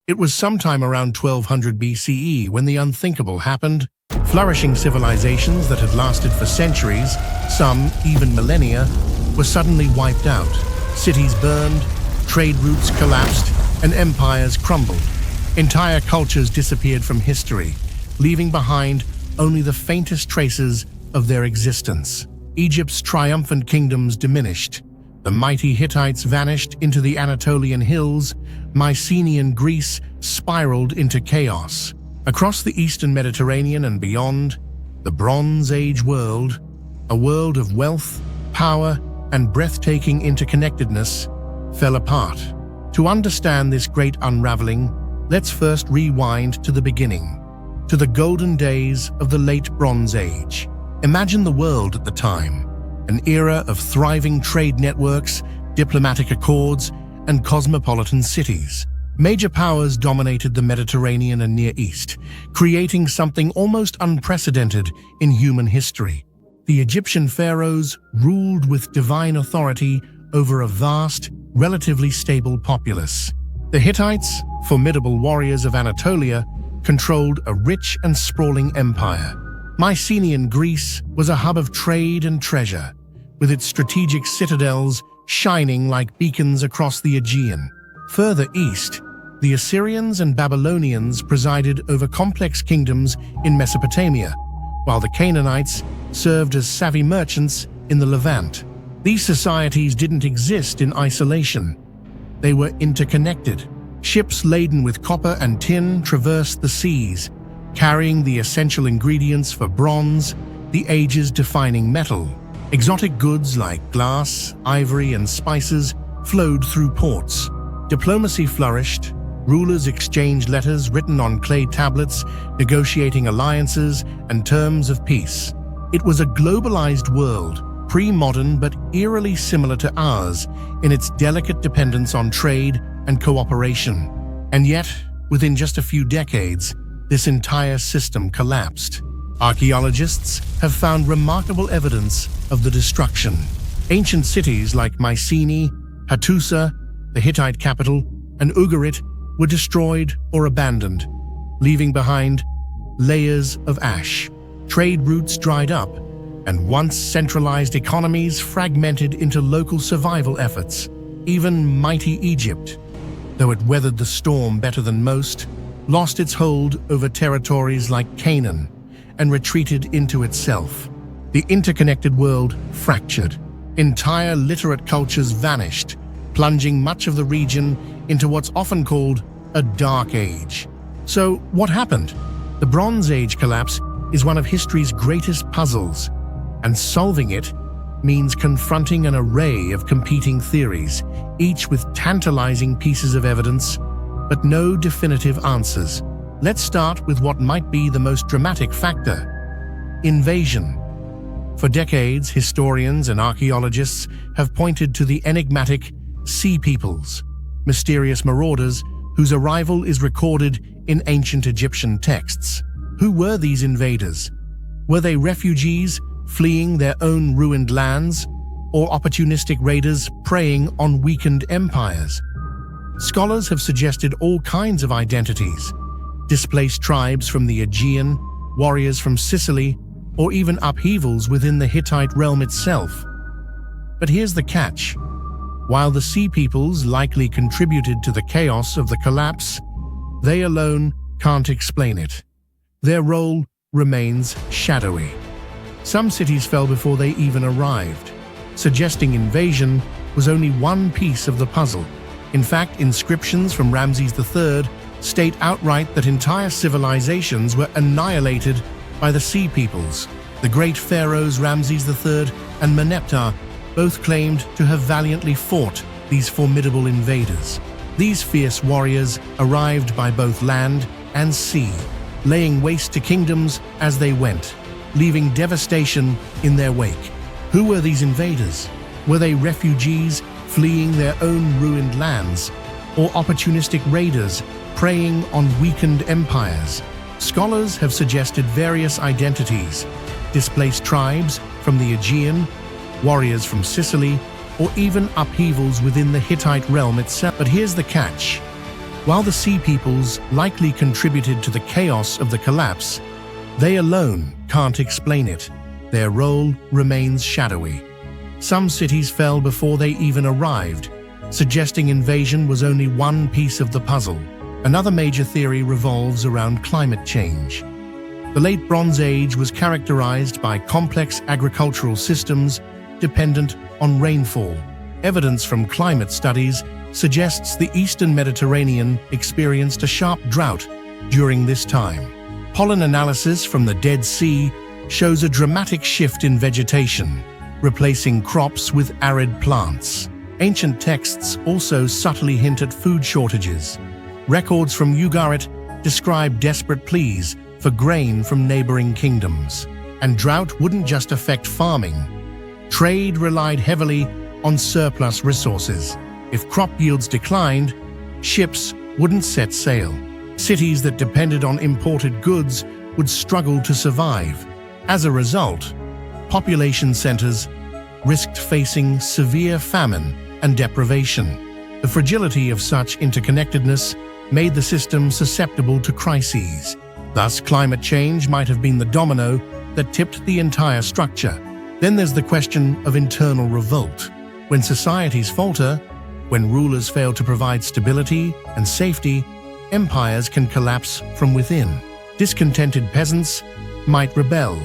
It was sometime around 1200 BCE when the unthinkable happened. Flourishing civilizations that had lasted for centuries, some even millennia, were suddenly wiped out. Cities burned, trade routes collapsed, and empires crumbled. Entire cultures disappeared from history, leaving behind only the faintest traces of their existence. Egypt's triumphant kingdoms diminished. The mighty Hittites vanished into the Anatolian hills. Mycenaean Greece spiraled into chaos. Across the eastern Mediterranean and beyond, the Bronze Age world, a world of wealth, power, and breathtaking interconnectedness, fell apart. To understand this great unraveling, let's first rewind to the beginning, to the golden days of the late Bronze Age. Imagine the world at the time, an era of thriving trade networks, diplomatic accords, and cosmopolitan cities. Major powers dominated the Mediterranean and Near East, creating something almost unprecedented in human history. The Egyptian pharaohs ruled with divine authority over a vast, relatively stable populace. The Hittites, formidable warriors of Anatolia, controlled a rich and sprawling empire. Mycenaean Greece was a hub of trade and treasure, with its strategic citadels shining like beacons across the Aegean. Further east, the Assyrians and Babylonians presided over complex kingdoms in Mesopotamia, while the Canaanites served as savvy merchants in the Levant. These societies didn't exist in isolation. They were interconnected. Ships laden with copper and tin traversed the seas, carrying the essential ingredients for bronze, the age's defining metal. Exotic goods like glass, ivory, and spices flowed through ports. Diplomacy flourished. Rulers exchanged letters written on clay tablets, negotiating alliances and terms of peace. It was a globalized world, pre-modern but eerily similar to ours in its delicate dependence on trade and cooperation. And yet, within just a few decades, this entire system collapsed. Archaeologists have found remarkable evidence of the destruction. Ancient cities like Mycenae, Hattusa, the Hittite capital, and Ugarit were destroyed or abandoned, leaving behind layers of ash. Trade routes dried up, and once centralized economies fragmented into local survival efforts. Even mighty Egypt, though it weathered the storm better than most, lost its hold over territories like Canaan and retreated into itself. The interconnected world fractured. Entire literate cultures vanished, plunging much of the region into what's often called a dark age. So, what happened? The Bronze Age collapse is one of history's greatest puzzles, and solving it means confronting an array of competing theories, each with tantalizing pieces of evidence, but no definitive answers. Let's start with what might be the most dramatic factor: invasion. For decades, historians and archaeologists have pointed to the enigmatic Sea Peoples, mysterious marauders whose arrival is recorded in ancient Egyptian texts. Who were these invaders? Were they refugees fleeing their own ruined lands, or opportunistic raiders preying on weakened empires? Scholars have suggested all kinds of identities: displaced tribes from the Aegean, warriors from Sicily, or even upheavals within the Hittite realm itself. But here's the catch. While the Sea Peoples likely contributed to the chaos of the collapse, they alone can't explain it. Their role remains shadowy. Some cities fell before they even arrived, suggesting invasion was only one piece of the puzzle. In fact, inscriptions from Ramses III state outright that entire civilizations were annihilated by the Sea Peoples. The great pharaohs Ramses III and Meneptah both claimed to have valiantly fought these formidable invaders. These fierce warriors arrived by both land and sea, laying waste to kingdoms as they went, leaving devastation in their wake. Who were these invaders? Were they refugees fleeing their own ruined lands, or opportunistic raiders preying on weakened empires? Scholars have suggested various identities: displaced tribes from the Aegean, warriors from Sicily, or even upheavals within the Hittite realm itself. But here's the catch. While the Sea Peoples likely contributed to the chaos of the collapse, they alone can't explain it. Their role remains shadowy. Some cities fell before they even arrived, suggesting invasion was only one piece of the puzzle. Another major theory revolves around climate change. The Late Bronze Age was characterized by complex agricultural systems dependent on rainfall. Evidence from climate studies suggests the Eastern Mediterranean experienced a sharp drought during this time. Pollen analysis from the Dead Sea shows a dramatic shift in vegetation, replacing crops with arid plants. Ancient texts also subtly hint at food shortages. Records from Ugarit describe desperate pleas for grain from neighboring kingdoms. And drought wouldn't just affect farming. Trade relied heavily on surplus resources. If crop yields declined, ships wouldn't set sail. Cities that depended on imported goods would struggle to survive. As a result, population centers risked facing severe famine and deprivation. The fragility of such interconnectedness made the system susceptible to crises. Thus, climate change might have been the domino that tipped the entire structure. Then there's the question of internal revolt. When societies falter, when rulers fail to provide stability and safety, empires can collapse from within. Discontented peasants might rebel.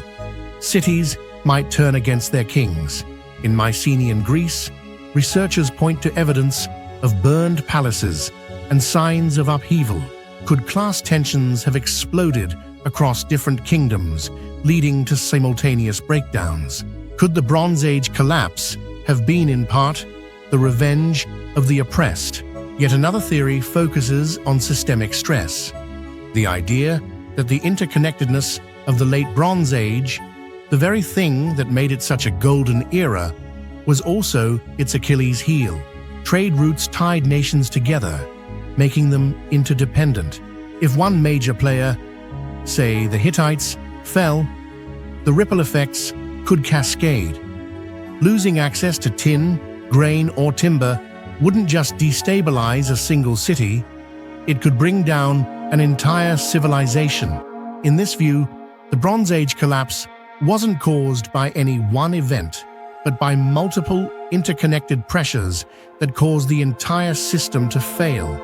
Cities might turn against their kings. In Mycenaean Greece, researchers point to evidence of burned palaces and signs of upheaval. Could class tensions have exploded across different kingdoms, leading to simultaneous breakdowns? Could the Bronze Age collapse have been in part the revenge of the oppressed? Yet another theory focuses on systemic stress. The idea that the interconnectedness of the Late Bronze Age, the very thing that made it such a golden era, was also its Achilles heel. Trade routes tied nations together, making them interdependent. If one major player, say the Hittites, fell, the ripple effects could cascade. Losing access to tin, grain, or timber wouldn't just destabilize a single city, it could bring down an entire civilization. In this view, the Bronze Age collapse wasn't caused by any one event, but by multiple interconnected pressures that caused the entire system to fail.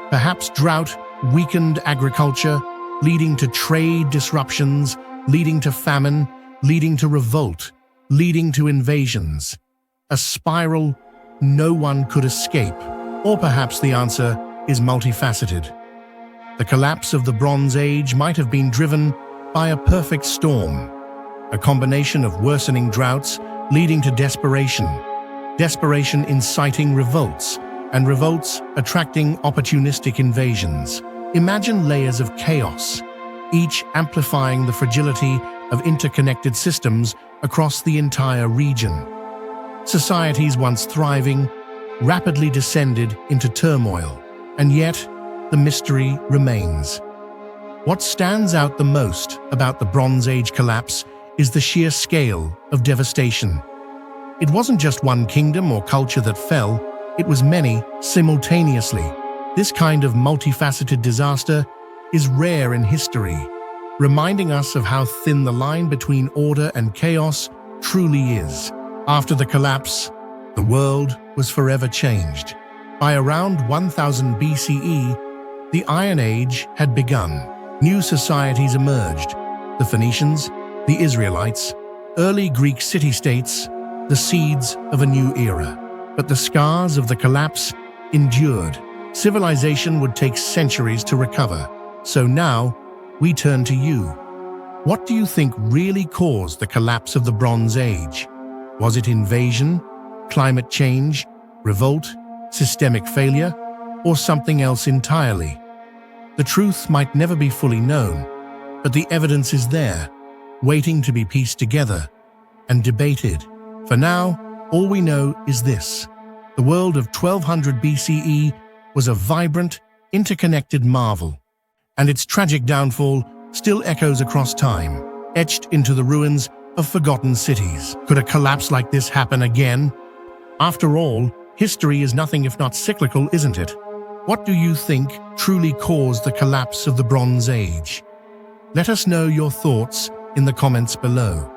Perhaps drought weakened agriculture, leading to trade disruptions, leading to famine, leading to revolt, leading to invasions. A spiral no one could escape. Or perhaps the answer is multifaceted. The collapse of the Bronze Age might have been driven by a perfect storm, a combination of worsening droughts leading to desperation, desperation inciting revolts, and revolts attracting opportunistic invasions. Imagine layers of chaos, each amplifying the fragility of interconnected systems across the entire region. Societies once thriving rapidly descended into turmoil, and yet the mystery remains. What stands out the most about the Bronze Age collapse is the sheer scale of devastation. It wasn't just one kingdom or culture that fell, it was many simultaneously. This kind of multifaceted disaster is rare in history, reminding us of how thin the line between order and chaos truly is. After the collapse, the world was forever changed. By around 1000 BCE, the Iron Age had begun. New societies emerged: the Phoenicians, the Israelites, early Greek city-states, the seeds of a new era. But the scars of the collapse endured. Civilization would take centuries to recover. So now, we turn to you. What do you think really caused the collapse of the Bronze Age? Was it invasion, climate change, revolt, systemic failure, or something else entirely? The truth might never be fully known, but the evidence is there, waiting to be pieced together and debated. For now, all we know is this: the world of 1200 BCE was a vibrant, interconnected marvel, and its tragic downfall still echoes across time, etched into the ruins of forgotten cities. Could a collapse like this happen again? After all, history is nothing if not cyclical, isn't it? What do you think truly caused the collapse of the Bronze Age? Let us know your thoughts in the comments below.